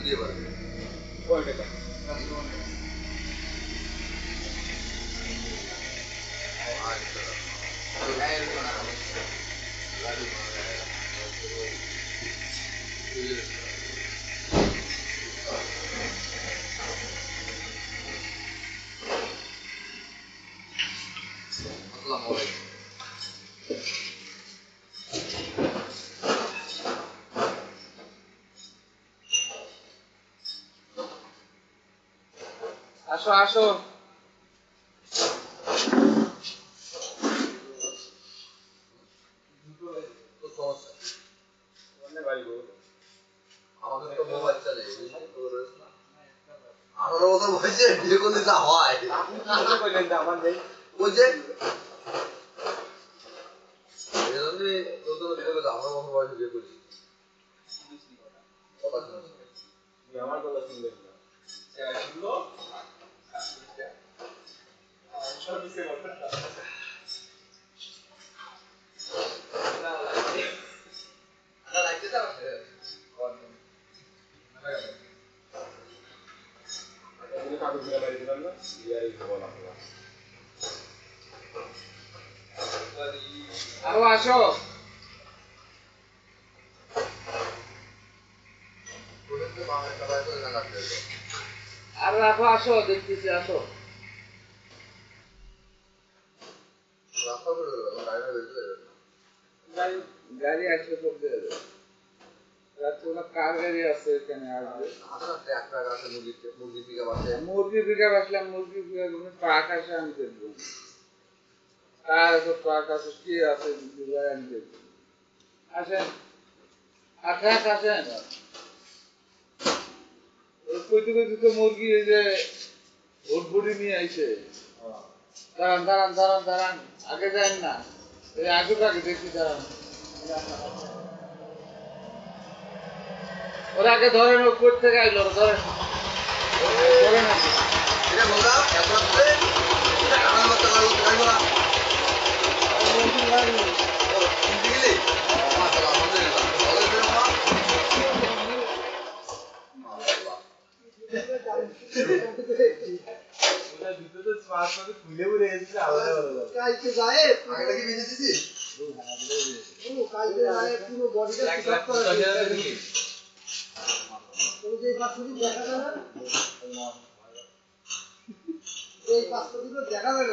দিয়ে পারে কয় টাকা আসো আসো আমাদের তো মোবাইল চলে আমার মতো বলছে বিয়ে করলে যা হয় আপনি কইলেন যে আমার নেই বলছে এজন্যই নতুন বলে আমার মতো বয়সে বিয়ে করি কথা শুনছি আমার কথা শুনবেন না শুনলো সব দিতে পারবেন না না লাগতে দাও কাগজ দিয়ে বাইরে দিলাম না ইয়ারই বলা হলো আরো আসো আর রাখো আসো দেখতেছি আসো গাড়ি আসলে করতে হবে রাত্রে কার গাড়ি আছে এখানে আসবে মুরগি পিকআপ আসলাম মুরগি পিকআপ ট্রাক আসে আমি দেখবো কার তো ট্রাক আছে কি আছে আমি দেখবো আসেন ট্রাক আসেন কইতে কইতে তো মুরগি এই যে ভুটভুটি নিয়ে আইছে দাঁড়ান দাঁড়ান দাঁড়ান দাঁড়ান আগে যান না এই আগে দেখি দাঁড়ান ওরা আগে ধরেন ও কোথা থেকে আইলো ধরেন ধরেন দেখা যায়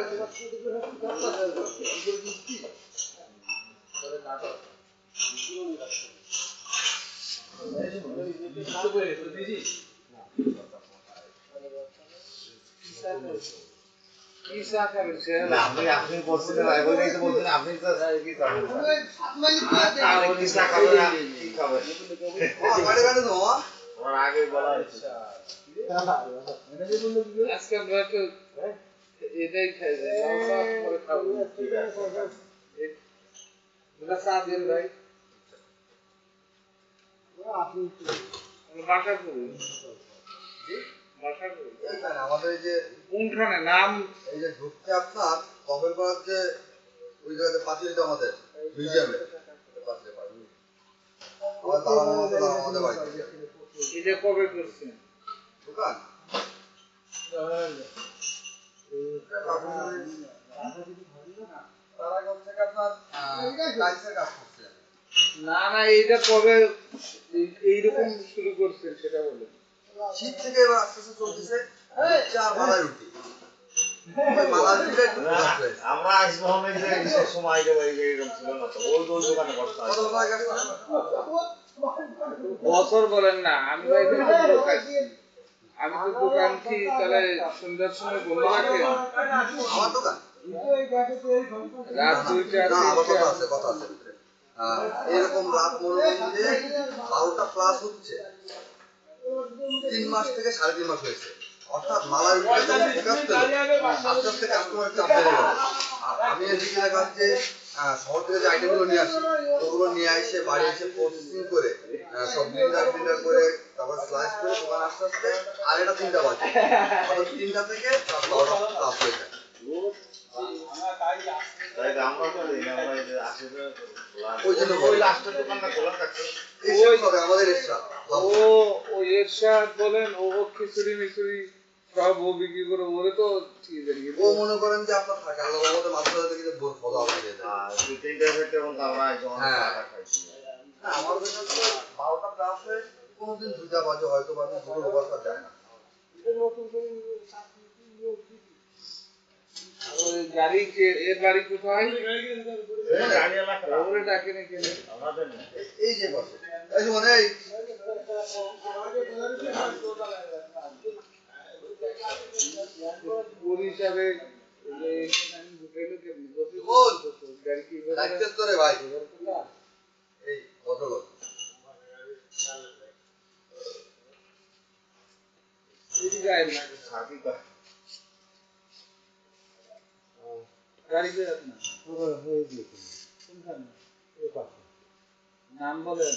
আপনি বলছিলেন আপনি তো কি আগে বলা আজকে আমরা তো এটাই খাই পরে খাবো চা দিন ভাই বাসা করি আমাদের এই যে কোনখানে নাম এই যে ঢুকতে আপনার কবের পাড়ার যে ওই জায়গাতে পাঠিয়ে আমাদের মিউজিয়ামে আমাদের বাড়িতে এটা কবে করছেন দোকান না না এইটা কবে এইরকম শুরু করছেন সেটা বলেন শীত থেকে এবার আস্তে আস্তে চলতেছে চার মালায় রুটি আমরা আসবো সময় এরকম ছিল না তো ওই দোকানে বছর বলেন না আমি আমি তো দোকান কি তাহলে সন্ধ্যার সময় বন্ধ রাখে আমার দোকান রাত 2টা কথা আছে এরকম রাত মনোরঞ্জে 12টা প্লাস হচ্ছে 3 মাস থেকে 3.5 মাস হয়েছে অর্থাৎ মালার আস্তে আস্তে কাস্টমার চাপ বেড়ে গেল আর আমি এদিকে দেখা যাচ্ছে শহর থেকে যে আইটেমগুলো নিয়ে আসি ওগুলো নিয়ে এসে বাড়ি এসে প্রসেসিং করে সব ব্লিন্ডার করে তারপর স্লাইস করে দোকান আস্তে আস্তে আর এটা 3টা বাজে অর্থাৎ 3টা থেকে 12টা প্লাস হয়ে যায় আমরা তো দিই না, আমরা এই যে আসে যে ওই জন্য ওই লাস্টের দোকানটা খোলা থাকছে। এরশাদ হবে আমাদের এরশাদ। ও এরশাদ বলেন, ও খিচুড়ি মিচুড়ি সব ও বিক্রি করে, ওরে তো ঠিক জানি ও মনে করেন যে আপনার থাকে আল্লাহ রহমতে মাদ্রাসা থেকে যে ফলো আল্লাহ দিয়ে দেয়। আর 2-3টা থেকে বলতে আমরা একদম হ্যাঁ। টাকা খাইছি। না, আমার দোকান তো 12টা প্লাস হয়ে কোনোদিন 2টা বাজে হয়তো বা দুটোর অবস্থা যায় না। ওই গাড়ি এর বাড়ি কোথায়? গাড়ি এলাকা ওরে ডাকে না কেন? আমাদের না। এই যে পাশে এই যে মানে এই ওর হিসাবে গাড়ি কি লাইসেন্স তো রে ভাই এই ভদ্রলোক সাথী কয়। গাড়ি কে আপনার নাম বলেন?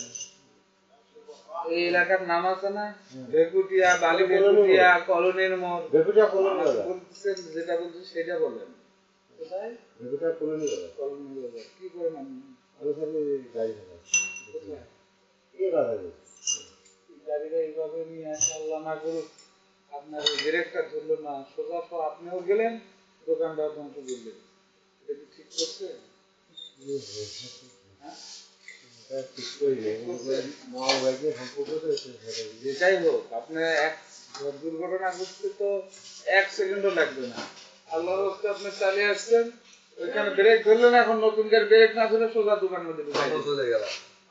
এই এলাকার নাম আছে না? ভেকুটিয়া, বালি ভেকুটিয়া, কলোনির মোড়। বলতেছেন যেটা বলছেন সেটা বলেন। কোথায়? কলোনির বাজার। কি করেন আপনি? কোথায়? গাড়িটা এইভাবে নিয়ে আসে, আল্লাহ না করুক আপনার ডিরেক্টর ধরলো না, সোজা আপনিও গেলেন, দোকানটা ধ্বংস করলেন। এটা কি ঠিক করছে? হ্যাঁ? যেটাই হোক, আপনার এক দুর্ঘটনা ঘটতে তো 1 সেকেন্ডও লাগবে না। আল্লাহর হস্তে আপনি চালিয়ে আসছেন, ওইখানে ব্রেক ধরলেন, এখন নতুন গাড়ি ব্রেক না ধরে সোজা দোকানের মধ্যে ঢুকাই দিলেন। চলে গেল।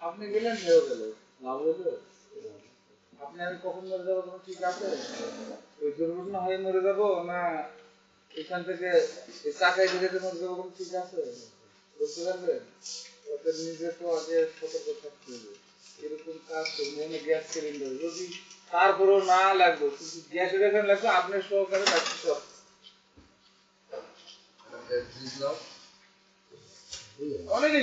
আপনি গেলেন, হেও গেল, লাভ হলো? আপনি আমি কখন মরে যাবো কোনো ঠিক আছে? ওই দুর্ঘটনা হয়ে মরে যাবো, না এখান থেকে চাকায় ঘিরে মরে যাবো কোনো ঠিক আছে? বুঝতে পারলেন? ওদের নিজে তো আগে সতর্ক থাকতে হবে। এরকম কাজ করবে গ্যাস সিলিন্ডার যদি তারপরেও না লাগলো, কিন্তু গ্যাসের এখানে লাগবে, আপনার সহকারে বাকি সব অনেক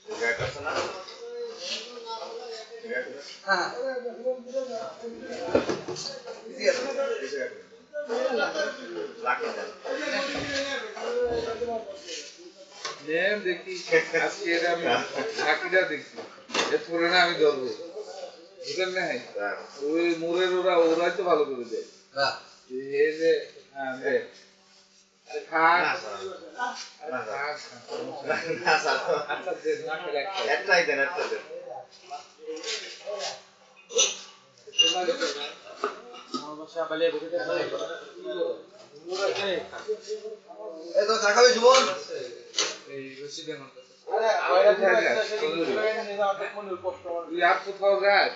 সিগারেট আছে না? সিগারেট আছে? হ্যাঁ সিগারেট। লাকি দেন। দেখি আজকে এর আমি বাকিটা দেখি, এরপরে না আমি ধরবো, বুঝলেন না? ওই মোড়ের ওরাই তো ভালো করে দেয়। হ্যাঁ এই যে হ্যাঁ দেখ থাক না, স্যার। না, স্যার। থাক না, স্যার। আচ্ছা দেন না খেলে একটা একটাই দেন, একটাই দেন। এই তো চা খাবি জীবন তুই আর কোথাও যাস?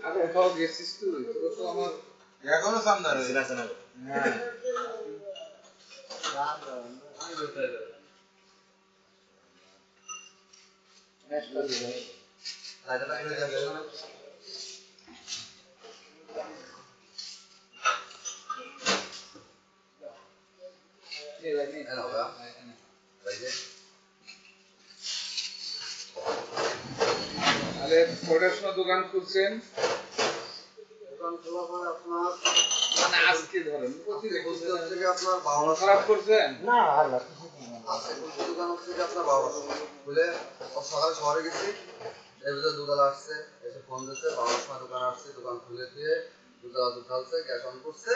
আর কোথাও গেছিস তুই? তোর তো আমার সিনা সিনা। হ্যাঁ লাইটারটা খুলে যাবে এনো গা ভাই যে আরে কটার সময় দোকান খুলছেন? দোকান খোলা পরে আপনার মানে আজকে ধরেন বলতে হচ্ছে কি আপনার 12টা খারাপ করছেন? আজকে বলতে দোকান হচ্ছে কি আপনার 12টা সময় খুলে সকালে শহরে গেছি এর ভিতরে দুধাল আসছে এসে ফোন দিচ্ছে 12টার সময় দোকান আসছে দোকান খুলে দিয়ে দুধাল দুধ ঢালছে গ্যাস অন করছে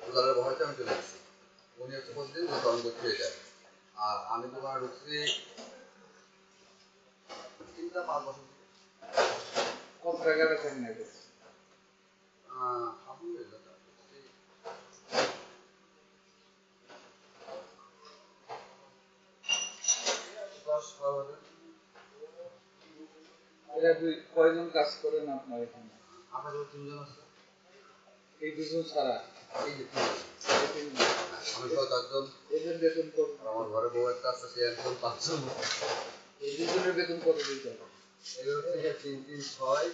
দুধালের ভয়তে আমি চলে গেছি উনি হচ্ছে প্রতিদিন দুধ অন করতে হয়ে যায় আর আমি দোকানে ঢুকছি 3-5 বছর কত টাকা বেচেন না? আলহামদুলিল্লাহ 10-12 হাজার এরা কয়জন কাজ করেন আপনার এখানে? আমার 3 জন আছে এই দুজন ছাড়া এই যে 3 জন আমি সহ 4 জন এদের বেতন কত? আর আমার ঘরে বউ একটা আছে সে একজন 5 জন এই দুজনের বেতন কত দিতে হবে? এগুলো হচ্ছে 3-3-6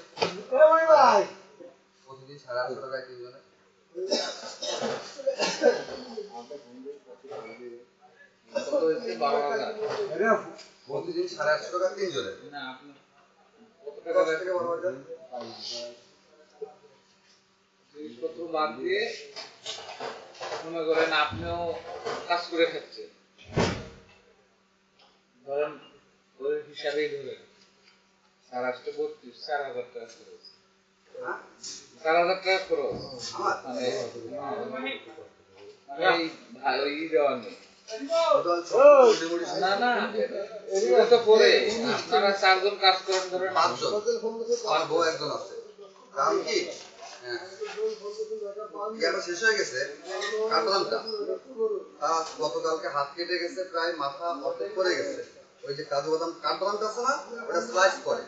প্রতিদিন 850 টাকায় 3 জনে কত হয়েছে? 12,000। প্রতিদিন 850 টাকা তিনজনের। না আপনি কত টাকা 10 থেকে 12,000। জিনিসপত্র বাদ দিয়ে মনে করেন আপনিও কাজ করে খাচ্ছেন, ধরেন ওই হিসাবেই ধরেন 4,32, 4,000 টাকা খরচ, হ্যাঁ? 4,000 টাকা খরচ। আমার মানে এই ভালো ই দেওয়া নেই। টোটাল সব মোটামুটি না না এটা তো করে আপনারা 4 জন কাজ করেন ধরেন 5 জন। আমার বউ একজন আছে। কারণ কি? হ্যাঁ। ইয়াটা শেষ হয়ে গেছে, কাটলামটা। গতকালকে হাত কেটে গেছে, প্রায় মাথা অর্ধেক পড়ে গেছে। ওই যে কাজু বাদাম কাটলামটা আছে না, ওটা স্লাইস করে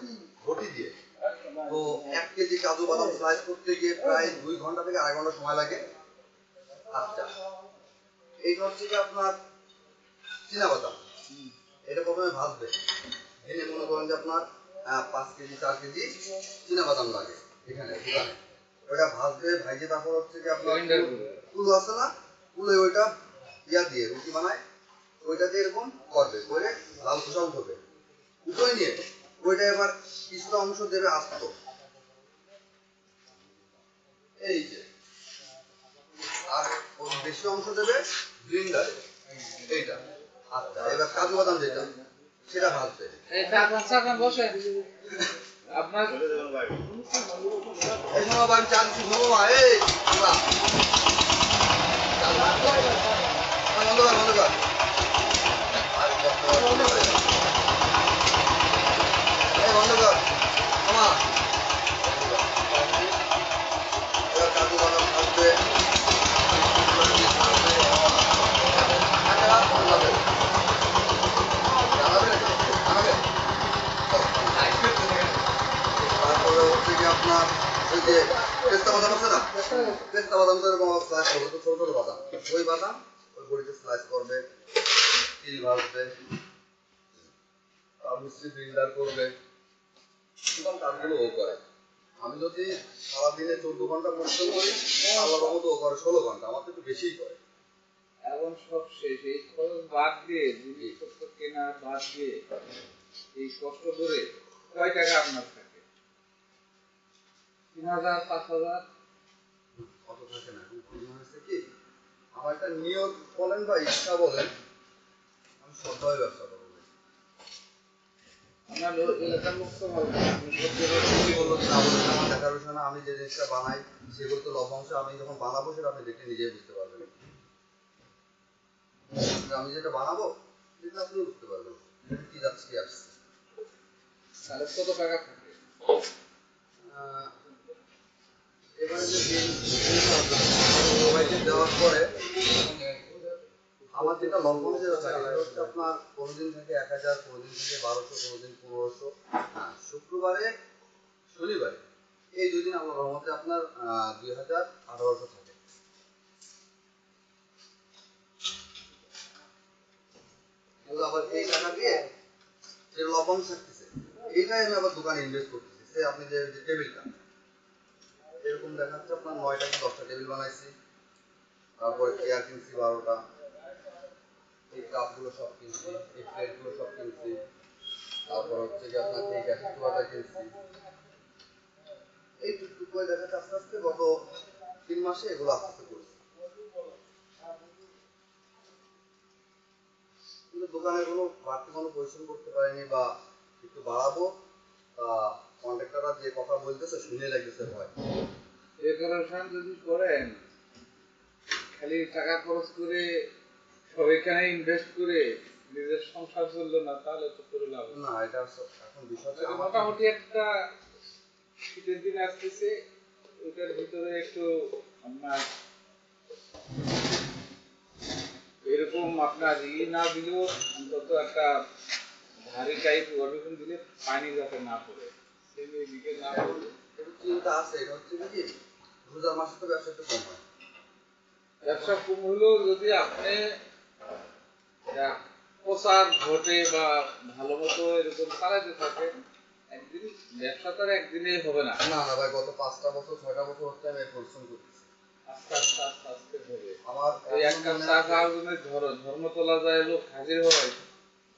ঘটি দিয়ে। তো 1 কেজি কাজু বাদাম স্লাইস করতে গিয়ে প্রায় 2 ঘন্টা থেকে 2.5 ঘন্টা সময় লাগে। আচ্ছা, এই হচ্ছে কি আপনার চীনা বাদাম। এটা প্রথমে ভাজবে, এনে মনে করেন যে আপনার 5 কেজি 4 কেজি চীনা বাদাম লাগে এখানে দোকানে। ওটা ভাজবে, ভাইজে তারপর হচ্ছে কি আপনার গ্রাইন্ডার করে। কুলো আছে না, কুলে ওইটা ইয়া দিয়ে রুটি বানায়, ওইটা দিয়ে এরকম করবে, করে লাল খোসা উঠবে, উঠোই নিয়ে ওইটা এবার কিছুটা অংশ দেবে আস্ত, এই যে, আর ওর বেশি অংশ দেবে গ্রিন্ডারে, এইটা। আচ্ছা, এবার কাজু বাদাম যেটা সেটা ভাজবে। এই চাকান বসে আপনার চলে যাবেন ভাই। এই সময় আমি চা দিচ্ছি, ঘুমো মা, এই আমরা বন্ধ কর, বন্ধ কর। আরে কষ্ট করে বন্ধ করে। এই বন্ধ কর, মামা। এবার কাজু বাদাম ভাজবে, তারপরে হচ্ছে কি আপনার ওই যে পেস্তা বাদাম আছে না, পেস্তা বাদাম তো এরকম স্লাইস করবে, তো ছোট ছোট বাদাম, ওই বাদাম ওই বড়িতে স্লাইস করবে, তিল ভাজবে, মিষ্টি গ্রিন্ডার করবে, সুতরাং কাজগুলো ও করে। আমি যদি সারাদিনে 14 ঘন্টা পরিশ্রম করি, আল্লাহর রহমতে ও করে 16 ঘন্টা, আমার তো একটু বেশিই করে। এখন সব শেষ, এই খরচ বাদ দিয়ে জিনিসপত্র কেনা বাদ দিয়ে এই কষ্ট করে কয় টাকা আপনার থাকে? 3,000, 5,000? অত থাকে না। এখন ঘটনা হয়েছে কি, আমার একটা নিয়ত বলেন বা ইচ্ছা বলেন, আমি সবভাবে ব্যবসা করবো। আপনার এলাকার লোক তো ভালো না, আপনি কি বললো কি না বললো সেটা আমার দেখার বিষয় না। আমি যে জিনিসটা বানাই সেগুলো তো লভ্যাংশ, আমি যখন বানাবো সেটা আপনি দেখে নিজেই বুঝতে পারবেন। আমি যেটা বানাবো সেটা আপনি বুঝতে পারবেন কি যাচ্ছে কি আসছে। তাহলে কত টাকা থাকে? এবারে যে মোবাইলে দেওয়ার পরে আমার যেটা লভ্যাংশ যেটা থাকে সেটা হচ্ছে আপনার কোনোদিন থেকে 1,000, কোনোদিন থেকে 1200, কোনোদিন 1500। হ্যাঁ, শুক্রবারে শনিবারে এই 2 দিন আমার রহমতে আপনার 2,000, 1,800 থাকে। কিন্তু আবার এই টাকা দিয়ে যে লভ্যাংশ থাকতেছে এইটাই আমি আবার দোকানে ইনভেস্ট করতেছি। সে আপনি যে টেবিলটা এরকম দেখাচ্ছে আপনার 9টা কি 10টা টেবিল বানাইছি, তারপরে চেয়ার কিনছি 12টা, এই কাপগুলো সব কিনছি, এই প্লেটগুলো সব কিনছি, তারপর হচ্ছে কি আপনার এই গ্যাসের চুলাটা কিনছি। এই টুকটুক করে দেখাচ্ছে আস্তে আস্তে গত 3 মাসে এগুলো আস্তে আস্তে করছি। কিন্তু দোকানে কোনো বাড়তি কোনো পরিশ্রম করতে পারিনি, বা একটু বাড়াবো, কন্ট্রাক্টররা যে কথা বলতেছে শুনে লাগতেছে ভয়। ডেকোরেশন যদি করেন, খালি টাকা খরচ করে সবাইখানে ইনভেস্ট করে নিজের সংসার চললো না, তাহলে তো করে লাভ না, এটা এখন বিষয়টা তবে মোটামুটি একটা শীতের দিন আসতেছে, ওটার ভিতরে একটু আপনার এরকম আপনার ই না দিলেও অন্তত একটা ভারী টাইপ ওরকম দিলে পানি যাতে না পড়ে, সেই দিকে না পড়ে। একটু চিন্তা আছে। এটা হচ্ছে কি রোজার মাসে তো ব্যবসা একটু কম হয়। ব্যবসা কম হলেও যদি আপনি প্রচার ঘটে বা ভালো মতো এরকম চালাতে থাকেন, একদিন ব্যবসা তো আর একদিনেই হবে না। না না ভাই, গত 5টা বছর 6টা বছর হচ্ছে আমি এই পরিশ্রম করতেছি। আস্তে আস্তে আস্তে আস্তে ধরে আমার এই এক কাপ চা খাওয়ার জন্য ধর্মতলা যায় লোক হাজির হয়,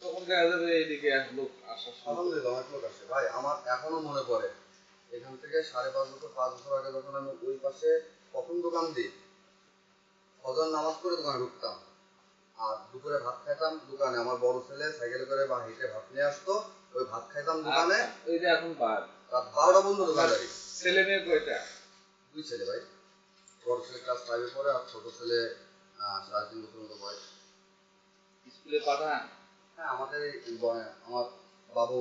তখন দেখা যাবে এইদিকে এক লোক আসা শুরু। আলহামদুলিল্লাহ অনেক লোক আসে ভাই। আমার এখনো মনে পড়ে এখান থেকে 5.5 বছর 5 বছর আগে যখন আমি ওই পাশে প্রথম দোকান দিই, ফজর নামাজ পড়ে দোকানে ঢুকতাম আর দুপুরে ভাত খাইতাম দোকানে। আমার বড় ছেলে সাইকেলে করে বা হেঁটে ভাত নিয়ে আসতো, ওই ভাত খাইতাম দোকানে। আচ্ছা, ওই যে এখন বাদ। রাত 12টা পর্যন্ত দোকানদারি। ছেলে মেয়ে কয়টা? 2 ছেলে ভাই। বড় ছেলে ক্লাস 5-এ পড়ে আর ছোট ছেলে 3.5 বছর মতো বয়স। স্কুলে পাঠান? হ্যাঁ, আমার বাবু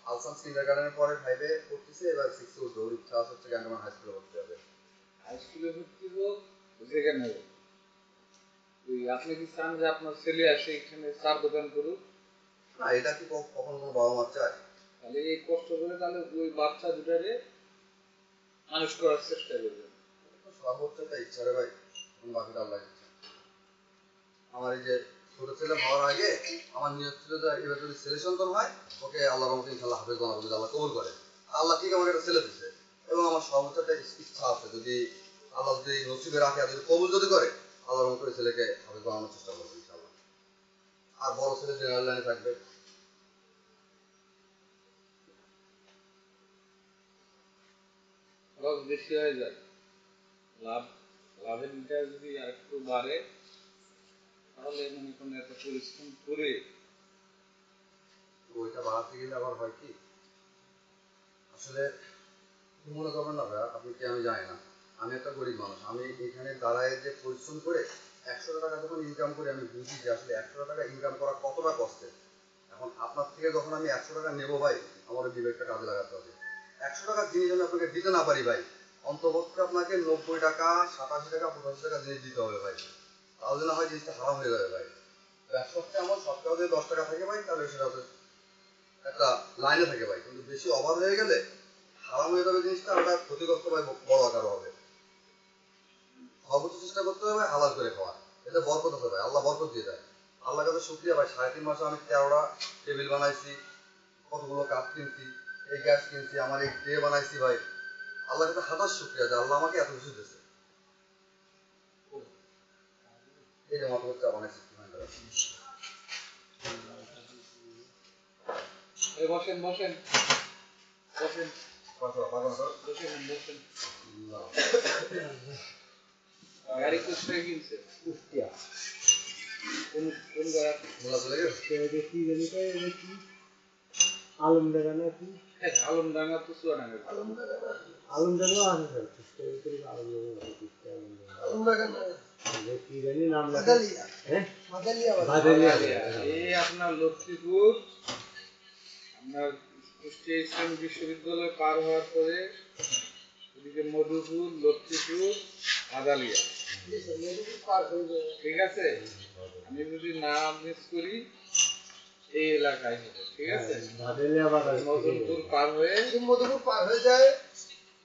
আলসান্স কিন্ডারগার্টেনের পরে 5-এ পড়তেছে, এবার 6-এ উঠবে। ওর ইচ্ছা আছে হচ্ছে ক্যান্টনমেন্ট হাই স্কুলে ভর্তি হবে। হাই স্কুলে ভর্তি হোক, যেখানে হোক। আপনি কি চান যে আপনার ছেলে আসে এখানে চার দোকান করুক? না, এটা কি কখনো কোনো বাবা মা চায়? তাহলে এই কষ্ট করে তাহলে ওই বাচ্চা দুটারে মানুষ করার চেষ্টা করবেন। সর্বোচ্চ একটা ইচ্ছা রে ভাই, বাকিটা আল্লাহ ইচ্ছা। আমার এই যে ছোট ছেলে হওয়ার আগে আমার নিয়ত ছিল যে এবার যদি ছেলে সন্তান হয় ওকে আল্লাহর রহমতে ইনশাআল্লাহ হাফেজ বানাবো, যদি আল্লাহ কবুল করে। আল্লাহ ঠিক আমাকে একটা ছেলে দিচ্ছে এবং আমার সর্বোচ্চ একটা ইচ্ছা আছে, যদি আল্লাহ যদি নসিবে রাখে আর যদি কবুল যদি করে, আল্লাহর রহমতে ওই ছেলেকে হাফেজ বানানোর চেষ্টা করবো ইনশাআল্লাহ। আর বড় ছেলে জেনারেল লাইনে থাকবে। খরচ বেশি হয়ে যায়, লাভের দিকটা যদি আর একটু বাড়ে তাহলে মনে করেন এত পরিশ্রম করে ওইটা বাড়াতে গেলে আবার হয় কি, আসলে মনে করবেন না ভাইয়া, আপনি কি আমি জানি না, আমি একটা গরিব মানুষ। আমি এখানে দাঁড়ায় যে পরিশ্রম করে 100 টাকা যখন ইনকাম করি, আমি বুঝি যে আসলে 100 টাকা ইনকাম করা কতটা কষ্টের। এখন আপনার থেকে যখন আমি 100 টাকা নেবো ভাই, আমার ওই বিবেকটা কাজে লাগাতে হবে। 100 টাকার জিনিস আমি আপনাকে দিতে না পারি ভাই, অন্তপক্ষে আপনাকে 90 টাকা 87 টাকা 85 টাকা জিনিস দিতে হবে ভাই, তাহলে না হয় জিনিসটা হারাম হয়ে যাবে ভাই। ব্যবসাতে আমার সপ্তাহে যদি 10 টাকা থাকে ভাই, তাহলে সেটা একটা লাইনে থাকে ভাই, কিন্তু বেশি অভাব হয়ে গেলে হারাম হয়ে যাবে জিনিসটা, ওটা ক্ষতিগ্রস্ত ভাই বড় আকার হবে। সর্বোচ্চ চেষ্টা করতে হবে হালাল করে খাওয়া, এতে বরকত আছে ভাই, আল্লাহ বরকত দিয়ে দেয়। আল্লাহ কাছে শুকরিয়া ভাই, 3.5 মাসে আমি 13টা টেবিল বানাইছি, কতগুলো কাপ কিনছি, এই গ্যাস কিনছি, আমার এই ট্রে বানাইছি ভাই। আল্লাহর কাছে হাজার শুকরিয়া যে আল্লাহ আমাকে এত কিছু দিয়েছে। এই যে মত হচ্ছে বানাইছি। বসেন বসেন বসেন বসেন বসেন। গাড়ি কোথায় কিনছে? কুষ্টিয়া। কোন কোন গাড়ি? মোলা চলে গেছে। কি জানি কি আলমডাঙ্গা না কি? আলমডাঙ্গা তো চুয়াডাঙ্গা। আলমডাঙ্গা আছে স্যার, কুষ্টিয়া ভিতরে আলমডাঙ্গা আছে, কুষ্টিয়া আলমডাঙ্গা কি জানি নাম লাগে। হ্যাঁ, বাদালিয়া। এই আপনার লক্ষ্মীপুর, আপনার কুষ্টিয়া ইসলাম বিশ্ববিদ্যালয় পার হওয়ার পরে এদিকে মধুপুর, লক্ষ্মীপুর, বাদালিয়া, ঠিক আছে? আমি যদি নাম মিস করি এই এলাকায় হবে, ঠিক আছে? মধুপুর পার হয়ে যায়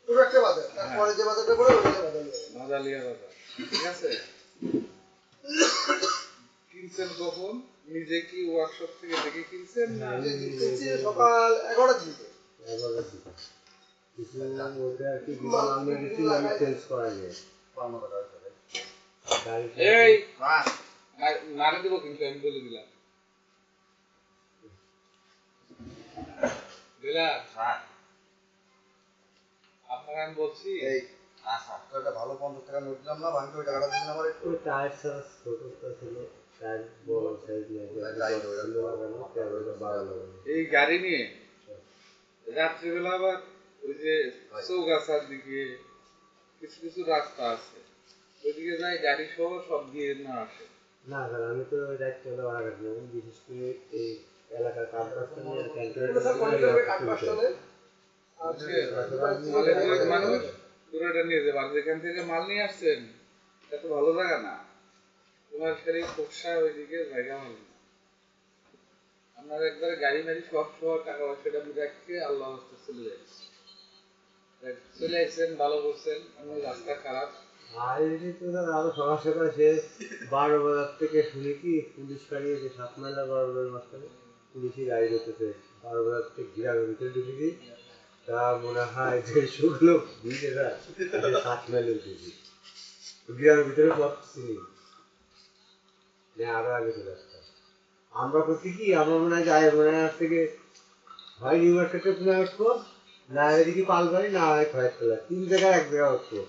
পুরো একটা বাজার, তারপরে যে বাজারটা পড়ে ওটা বাদালিয়া বাজার, ঠিক আছে? কিনছেন কখন? নিজে কি ওয়ার্কশপ থেকে দেখে কিনছেন না? সকাল 11টার দিকে। এই নারে দেবো কিন্তু আমি বলে দিলাম। আপনাকে আমি বলছি এই একটা ভালো 50 টাকা নোট দিলাম না, ভাঙতে ওই টাকাটা দিন আমার একটু। টায়ার সাইজ ছোটটা ছিল, টায়ার বড় সাইজ এই গাড়ি নিয়ে রাত্রিবেলা আবার ওই যে চৌগাছার দিকে কিছু কিছু রাস্তা আছে, ওইদিকে যাই গাড়ি সহ সব দিয়ে না আসে। না স্যার, আমি তো রাত্রে ভাড়া কাটি না, বিশেষ করে এই এলাকার কাঠবাসটা নিয়ে মানুষ পুরোটা নিয়ে যাবে। আর যেখান থেকে মাল নিয়ে আসছেন এত ভালো জায়গা না, তোমার খালি খোকসা ওইদিকে জায়গা ভালো না। আপনার একবারে গাড়ি মারি সব সহ টাকা পয়সাটা রাখতে আল্লাহ চলে যাচ্ছে, চলে আসছেন, ভালো করছেন। এমন রাস্তা খারাপ আর এই তো আরো সমস্যাটা, সে 12 বাজার থেকে শুনে কি পুলিশ কাটিয়েছে 7 মাইলা 12 বাজার মাঝখানে পুলিশই গাড়ি করতেছে, 12 বাজার থেকে গ্রামের ভিতরে ঢুকেছি, তা মনে হয় যে শুকনো 20,000 7 মাইল উঠেছি। গ্রামের ভিতরে পথ চিনি না, আরো আগে চলে আসতাম। আমরা করছি কি, আমরা মনে হয় যাই মনে হয় থেকে হয় নিউ মার্কেটে পুনে উঠবো, না এদিকে পালবাড়ি, না হয় খয়েরতলা, 3 জায়গায় এক জায়গায় উঠবো।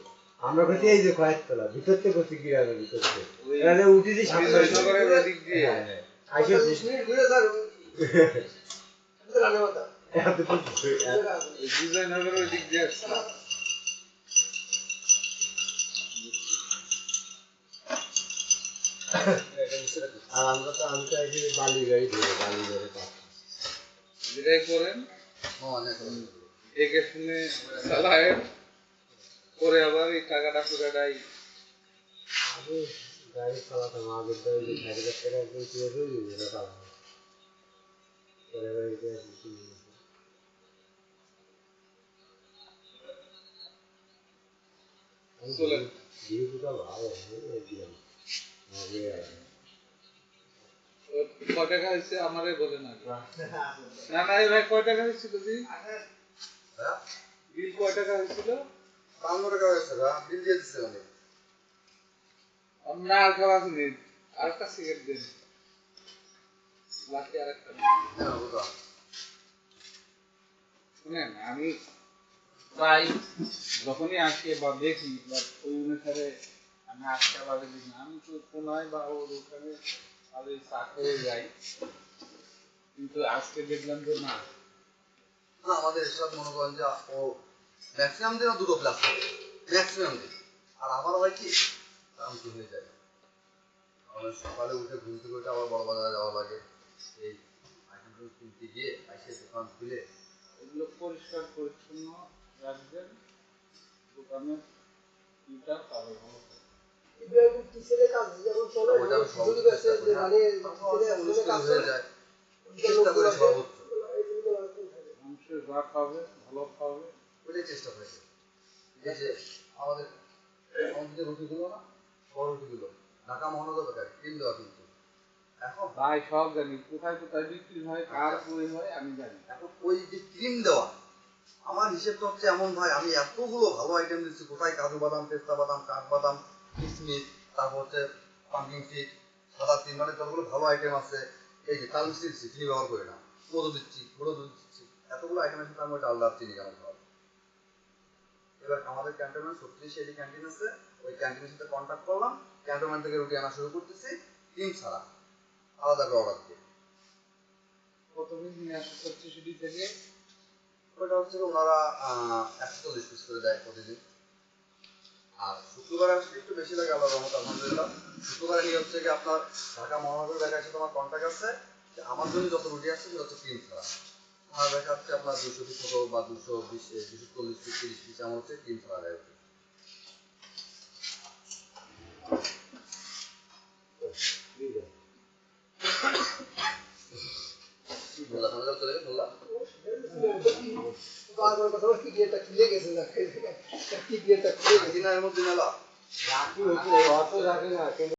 আমরা করছি এই যে খয়েরতলা ভিতর থেকে করছি গ্রামের ভিতর থেকে এখানে উঠেছি বিজয়নগরের ওদিক দিয়ে আইসে বিজয়নগরের ওদিক দিয়ে আসছে। আর আমরা তো আমি তো আইসি বালি গাড়ি ধরে বালি ধরে যেটাই করেন অনেক দেখে শুনে চালায়, পরে আবার এই টাকাটা পুরাটাই আগে গাড়ি চালাতাম, আগের দাঁড়িয়ে যে 60,000 টাকা একদম ক্লিয়ার হয়ে যাবে, এটা চালাতাম পরে বাড়িতে আসি চলে। ভিডিওটা ভালো দিলাম আগে কয় টাকা হয়েছে আমারে বলে না। না না এই ভাই কয় টাকা হয়েছিল দিন হ্যাঁ বিল কয় টাকা হয়েছিল? 52 টাকা হয়েছে বিল দিয়ে দিচ্ছে অনেক। না আর খাওয়া দিন, আর একটা সিগারেট দিন, বাকি আর একটা হ্যাঁ বুঝলাম। শুনেন, আমি প্রায় যখনই আসি বা দেখি বা ওই অনুসারে আমি আজকে আবার দেখি না, আমি তো কোনায় বা ওর ওখানে তাহলে চা খেয়ে যাই, কিন্তু আজকে দেখলাম যে না। না আমাদের এসব মনে করেন যে ও ম্যাক্সিমাম দিনও 2টো ক্লাস হবে, ম্যাক্সিমাম দিন। আর আমার হয় কি কারণ কি হয়ে যায়, আমাদের সকালে উঠে ঘুম থেকে উঠে আবার বড় বাজারে যাওয়া লাগে, এই আইটেম কিনতে গিয়ে এসে দোকান খুলে এগুলো পরিষ্কার পরিচ্ছন্ন রাখবেন, দোকানের ইটা পাবে ভালো করে। ওটা আমি সর্বোচ্চ চেষ্টা করি, হ্যাঁ। মুশকিল হয়ে যায়, চেষ্টা করি সর্বোচ্চ, মানুষের যা খাবে ভালো খাবে। ওইটাই চেষ্টা করি। এই যে আমাদের যে রুটিগুলো না, বড় রুটিগুলো ঢাকা মহানগর বেকার ক্রিম দেওয়া কিন্তু এখন ভাই সব জানি, কোথায় কোথায় বিক্রি হয়, কার বই হয় আমি জানি। এখন ওই যে ক্রিম দেওয়া আমার হিসেবটা হচ্ছে এমন ভাই, আমি এতগুলো ভালো আইটেম দিচ্ছি, কোথায় কাজু বাদাম, পেস্তা বাদাম, কাঠবাদাম, কিশমিশ, তারপর হচ্ছে পাম্পকিন সিড, সাদা তিল, মানে যতগুলো ভালো আইটেম আছে, এই যে তাল মিষ্টি দিচ্ছি, চিনি ব্যবহার করি না, মধু দিচ্ছি, গুঁড়ো দুধ দিচ্ছি, এতগুলো আইটেমের সাথে আমি ওই ডাল চিনি কেমন খাওয়াবো? এবার আমাদের ক্যান্টনমেন্ট 36 এডি ক্যান্টিন আছে, ওই ক্যান্টিনের সাথে কন্ট্যাক্ট করলাম, ক্যান্টনমেন্ট থেকে রুটি আনা শুরু করতেছি, ক্রিম ছাড়া, আলাদা করে অর্ডার দিয়ে। কতদিন নিয়ে আসো 36 থেকে? ওটা হচ্ছে ওনারা 140 পিস করে দেয় প্রতিদিন। আর শুক্রবার আসলে একটু বেশি লাগে, আল্লাহর রহমত আলহামদুলিল্লাহ। শুক্রবারে নিয়ে হচ্ছে কি আপনার ঢাকা মহানগর ব্যাংকের সাথে আমার কন্ট্যাক্ট আছে, যে আমার জন্য যত রুটি আসছে সেটা হচ্ছে ক্রিম ছাড়া। আমার ব্যাংকে হচ্ছে আপনার 200 পিস মতো বা 220 240 পিস 30 পিস এমন হচ্ছে ক্রিম ছাড়া দেয়। বললাম আমাদের চলে গেছে বললাম বারবার কথা বলে কিডনিটা খুলে গেছে না, কিডনিটা খুলে গেছে। দিনের মধ্যে মেলা রাখি হচ্ছে অত রাখে না, কিন্তু